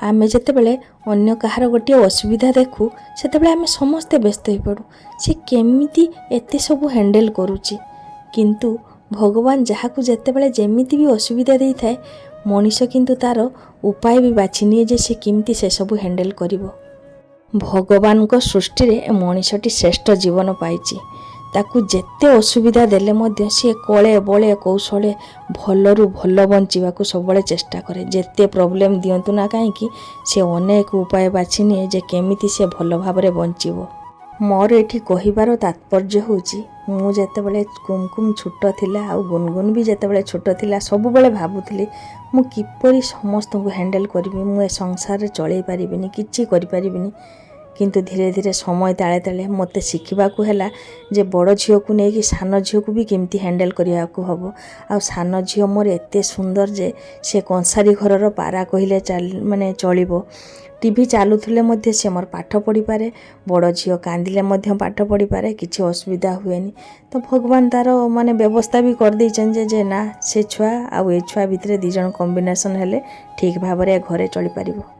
आमे जेतेबेले अन्य कहार गोटे असुविधा देखू सेतेबेले आमे समस्ते व्यस्त हो पड़ू से केमिति एते सब हैंडल करूची। किंतु भगवान जहाकू जेतेबेले जेमिति भी असुविधा देई थाए मनीष किंतु तार उपाय भी बाछि निए जे से केमिति से सब हैंडल करिवो। भगवान को सृष्टि रे मनीषटी श्रेष्ठ जीवन पाइछि। ताकू जेते असुविधा देले मध्य सी कले बले कौशले भलरू भल बंचिबाकू सबले चेष्टा करे। जेते प्रॉब्लम दियंतु ना कहीं से अनेक उपाय बाछि निए जे केमिति से भल भाबरे बंचिबो। मोर एठी कहिबार तात्पर्य होउछि मु जेतेबेले कुमकुम छोट थिला आ गुनगुन भी जेतेबेले छोट थिला सब बेले भाबुथली मु किपरि समस्त को हैंडल करबी, मु ए संसार चलै परिबिनी, किछि करि परिबिनी। किंतु धीरे धीरे समय ताले ताले मते शिखिबाकू हैला जे बड़ झियो को नै कि सान झियो को भी केमती हैंडल करियाकू हबो। आ सान झियो मोर एते सुंदर जे से कंसारी घरर पारा कहिले माने चलिबो। टीवी चालुथले मध्य से मोर पाठ पढ़ी पारे, बड़ झियो कांदिले मध्य पाठ पढ़ी पारे, किछि असुविधा हुएनी। तो भगवान तार माने व्यवस्था भी कर दैछन जे ना से छुआ आ ए छुआ भितरे दी जण कॉम्बिनेशन हेले ठीक भाबरे घरे चली पारिबो।